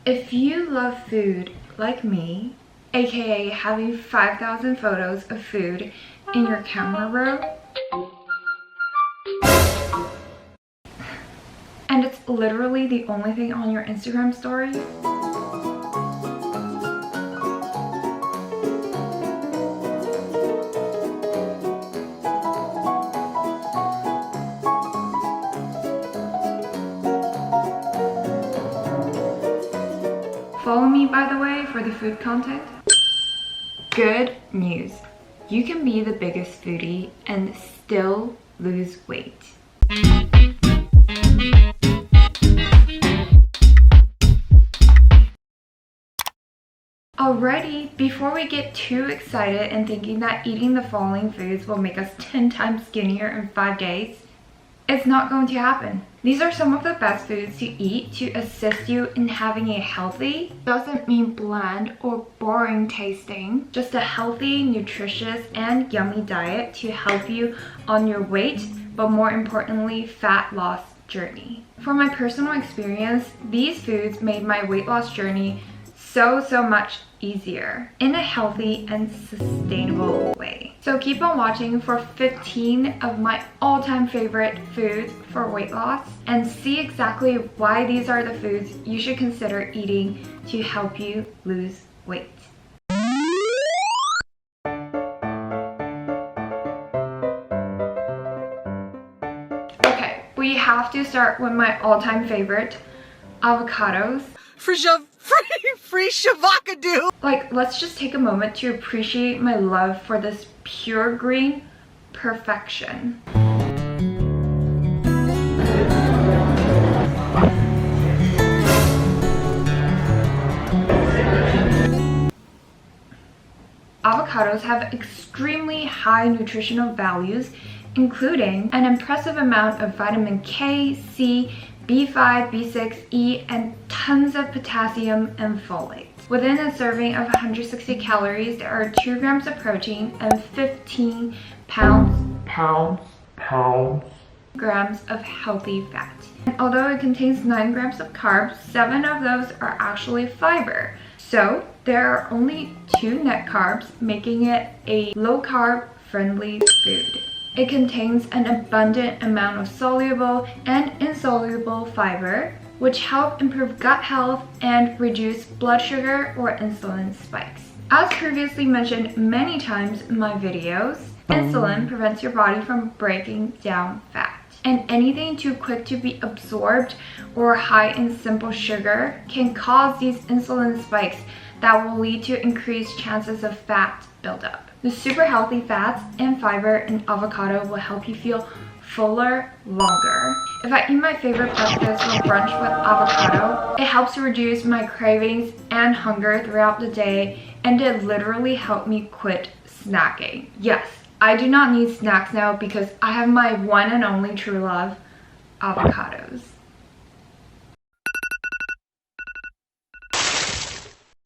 If you love food like me, aka having 5,000 photos of food in your camera roll, and it's literally the only thing on your Instagram story, follow me, by the way, for the food content. Good news. You can be the biggest foodie and still lose weight. Alrighty, before we get too excited and thinking that eating the following foods will make us 10 times skinnier in 5 days, it's not going to happen. These are some of the best foods to eat to assist you in having a healthy, doesn't mean bland or boring tasting, just a healthy, nutritious, and yummy diet to help you on your weight, but more importantly, fat loss journey. From my personal experience, these foods made my weight loss journey so much easier in a healthy and sustainable way. So keep on watching for 15 of my all-time favorite foods for weight loss and see exactly why these are the foods you should consider eating to help you lose weight. Okay, we have to start with my all-time favorite, avocados. Free shavacadoo! Like, let's just take a moment to appreciate my love for this pure green perfection. Avocados have extremely high nutritional values, including an impressive amount of vitamin K, C, B5, B6, E, and tons of potassium and folate. Within a serving of 160 calories, there are 2 grams of protein and 15 grams of healthy fat. And although it contains 9 grams of carbs, 7 of those are actually fiber. So there are only 2 net carbs, making it a low-carb friendly food. It contains an abundant amount of soluble and insoluble fiber, which help improve gut health and reduce blood sugar or insulin spikes. As previously mentioned many times in my videos, insulin prevents your body from breaking down fat. And anything too quick to be absorbed or high in simple sugar can cause these insulin spikes that will lead to increased chances of fat buildup. The super healthy fats and fiber in avocado will help you feel fuller longer. If I eat my favorite breakfast or brunch with avocado, it helps to reduce my cravings and hunger throughout the day, and it literally helped me quit snacking. Yes, I do not need snacks now because I have my one and only true love, avocados.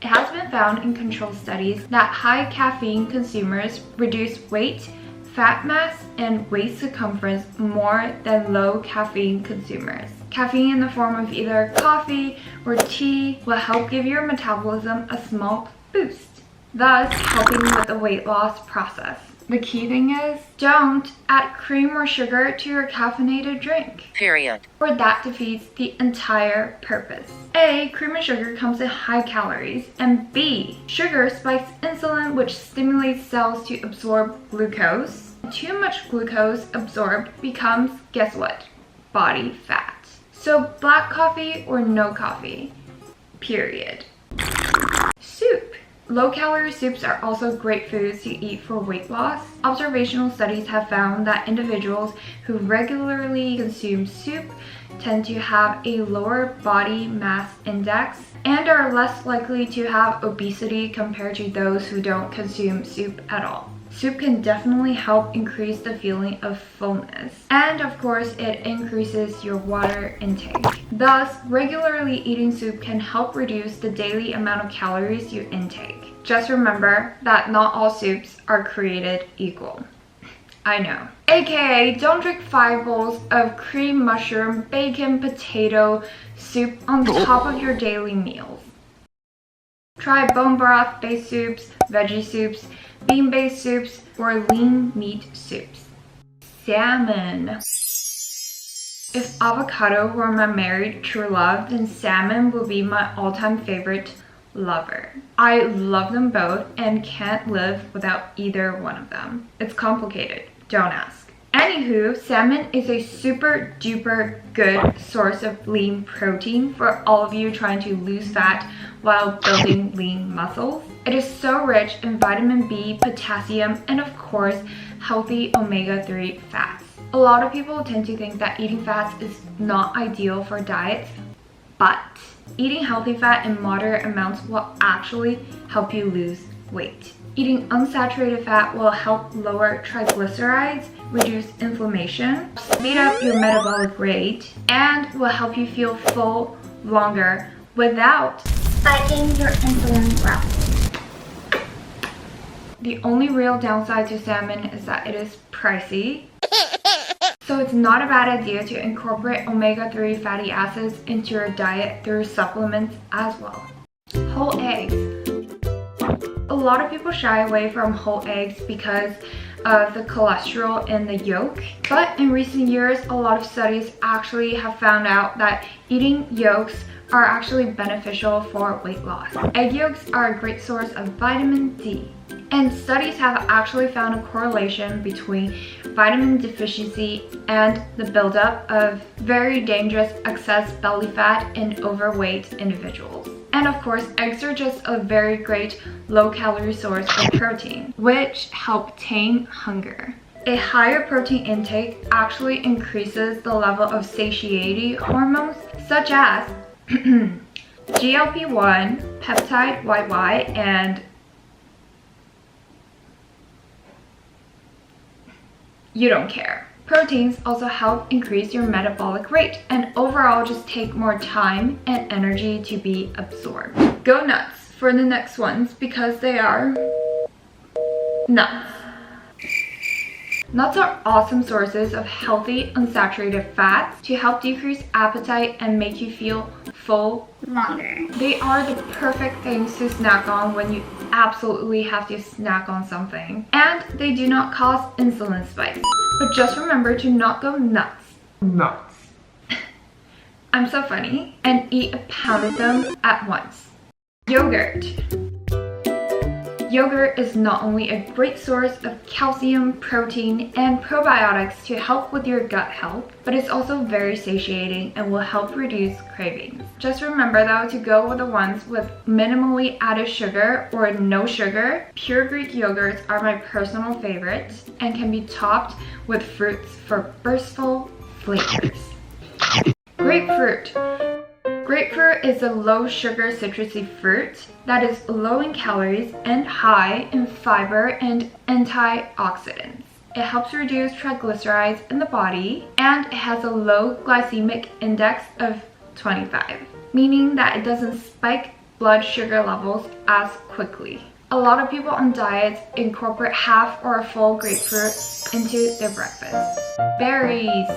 It has been found in controlled studies that high caffeine consumers reduce weight, fat mass, and waist circumference more than low caffeine consumers. Caffeine in the form of either coffee or tea will help give your metabolism a small boost, thus helping with the weight loss process. The key thing is, don't add cream or sugar to your caffeinated drink. Period. Or that defeats the entire purpose. A, cream and sugar comes in high calories, and B, sugar spikes insulin, which stimulates cells to absorb glucose. Too much glucose absorbed becomes, guess what? Body fat. So black coffee or no coffee, period. Soup. Low-calorie soups are also great foods to eat for weight loss. Observational studies have found that individuals who regularly consume soup tend to have a lower body mass index and are less likely to have obesity compared to those who don't consume soup at all. Soup can definitely help increase the feeling of fullness. And of course, it increases your water intake. Thus, regularly eating soup can help reduce the daily amount of calories you intake. Just remember that not all soups are created equal. I know. AKA, don't drink 5 bowls of cream, mushroom, bacon, potato soup on top of your daily meals. Try bone broth based soups, veggie soups, bean based soups, or lean meat soups. Salmon. If avocado were my married true love, then salmon would be my all-time favorite lover. I love them both and can't live without either one of them. It's complicated, don't ask. Anywho, salmon is a super duper good source of lean protein for all of you trying to lose fat while building lean muscles. It is so rich in vitamin B, potassium, and of course, healthy omega-3 fats. A lot of people tend to think that eating fats is not ideal for diets, but eating healthy fat in moderate amounts will actually help you lose weight. Eating unsaturated fat will help lower triglycerides, reduce inflammation, speed up your metabolic rate, and will help you feel full longer without spiking your insulin levels. The only real downside to salmon is that it is pricey. So it's not a bad idea to incorporate omega-3 fatty acids into your diet through supplements as well. Whole eggs. A lot of people shy away from whole eggs because of the cholesterol in the yolk, but in recent years a lot of studies actually have found out that eating yolks are actually beneficial for weight loss. Egg yolks are a great source of vitamin D, and studies have actually found a correlation between vitamin deficiency and the buildup of very dangerous excess belly fat in overweight individuals. And of course, eggs are just a very great low-calorie source of protein, which help tame hunger. A higher protein intake actually increases the level of satiety hormones such as GLP-1, peptide YY, and you don't care. Proteins also help increase your metabolic rate and overall just take more time and energy to be absorbed. Go nuts for the next ones because they are nuts. Nuts are awesome sources of healthy unsaturated fats to help decrease appetite and make you feel full longer. They are the perfect things to snack on when you absolutely have to snack on something. And they do not cause insulin spikes. But just remember to not go nuts. Nuts. I'm so funny. And eat a pound of them at once. Yogurt. Yogurt is not only a great source of calcium, protein, and probiotics to help with your gut health, but it's also very satiating and will help reduce cravings. Just remember though to go with the ones with minimally added sugar or no sugar. Pure Greek yogurts are my personal favorites and can be topped with fruits for burstful flavors. Grapefruit. Grapefruit is a low-sugar citrusy fruit that is low in calories and high in fiber and antioxidants. It helps reduce triglycerides in the body, and it has a low glycemic index of 25, meaning that it doesn't spike blood sugar levels as quickly. A lot of people on diets incorporate half or a full grapefruit into their breakfast. Berries.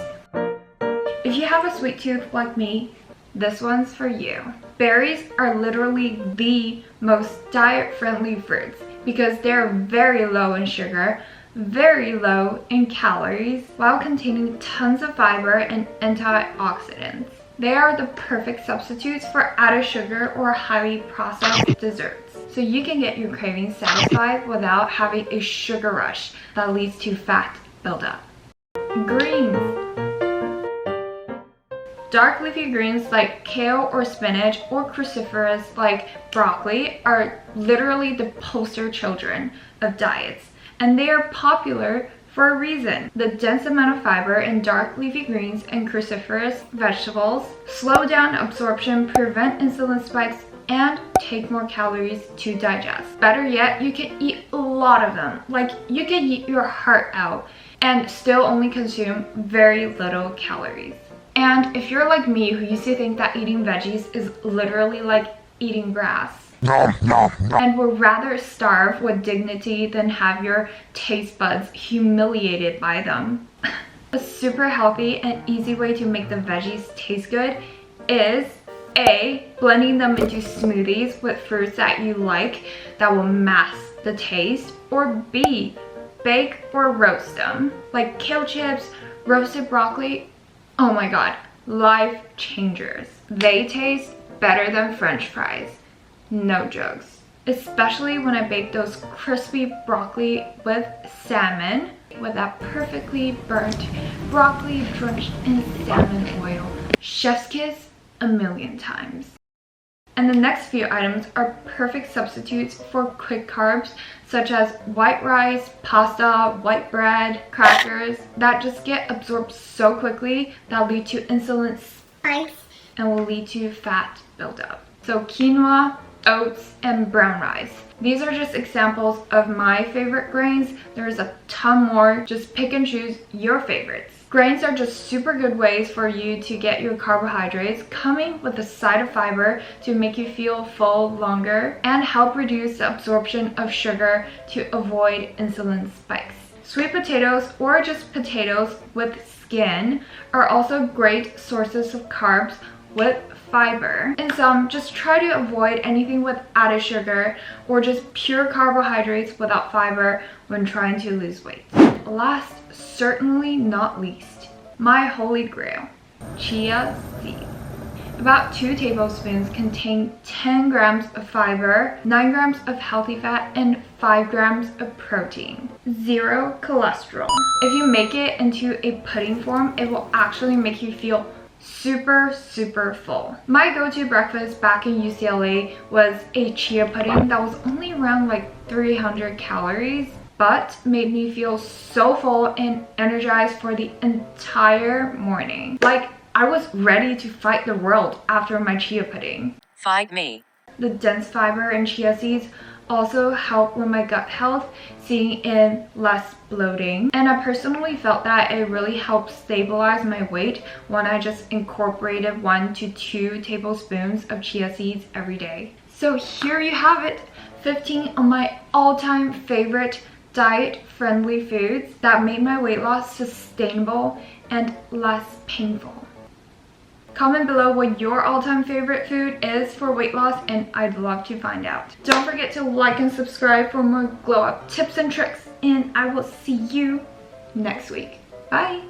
If you have a sweet tooth like me, this one's for you. Berries are literally the most diet-friendly fruits because they're very low in sugar, very low in calories, while containing tons of fiber and antioxidants. They are the perfect substitutes for added sugar or highly processed desserts, so you can get your cravings satisfied without having a sugar rush that leads to fat buildup. Greens. Dark leafy greens like kale or spinach or cruciferous like broccoli are literally the poster children of diets, and they are popular for a reason. The dense amount of fiber in dark leafy greens and cruciferous vegetables slow down absorption, prevent insulin spikes, and take more calories to digest. Better yet, you can eat a lot of them. Like, you can eat your heart out and still only consume very little calories. And if you're like me who used to think that eating veggies is literally like eating grass, and would rather starve with dignity than have your taste buds humiliated by them. A super healthy and easy way to make the veggies taste good is A, blending them into smoothies with fruits that you like that will mask the taste, or B, bake or roast them. Like kale chips, roasted broccoli, oh my god, life changers. They taste better than French fries. No jokes. Especially when I bake those crispy broccoli with salmon, with that perfectly burnt broccoli drenched in salmon oil. Chef's kiss a million times. And the next few items are perfect substitutes for quick carbs, such as white rice, pasta, white bread, crackers, that just get absorbed so quickly that lead to insulin spikes and will lead to fat buildup. So quinoa, oats, and brown rice. These are just examples of my favorite grains. There's a ton more. Just pick and choose your favorites. Grains are just super good ways for you to get your carbohydrates, coming with a side of fiber to make you feel full longer and help reduce the absorption of sugar to avoid insulin spikes. Sweet potatoes, or just potatoes with skin, are also great sources of carbs with fiber. And some just try to avoid anything with added sugar or just pure carbohydrates without fiber when trying to lose weight. Last, certainly not least, my holy grail, chia seeds. About 2 tablespoons contain 10 grams of fiber, 9 grams of healthy fat, and 5 grams of protein. 0 cholesterol. If you make it into a pudding form, it will actually make you feel super full. My go-to breakfast back in UCLA was a chia pudding that was only around like 300 calories, but made me feel so full and energized for the entire morning. Like I was ready to fight the world after my chia pudding. Fight me. The dense fiber in chia seeds also help with my gut health, seeing in less bloating. And I personally felt that it really helped stabilize my weight when I just incorporated 1 to 2 tablespoons of chia seeds every day. So here you have it, 15 of my all-time favorite diet-friendly foods that made my weight loss sustainable and less painful. Comment below what your all-time favorite food is for weight loss, and I'd love to find out. Don't forget to like and subscribe for more glow up tips and tricks, and I will see you next week. Bye!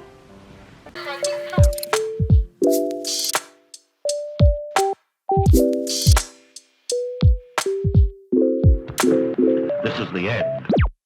This is the end.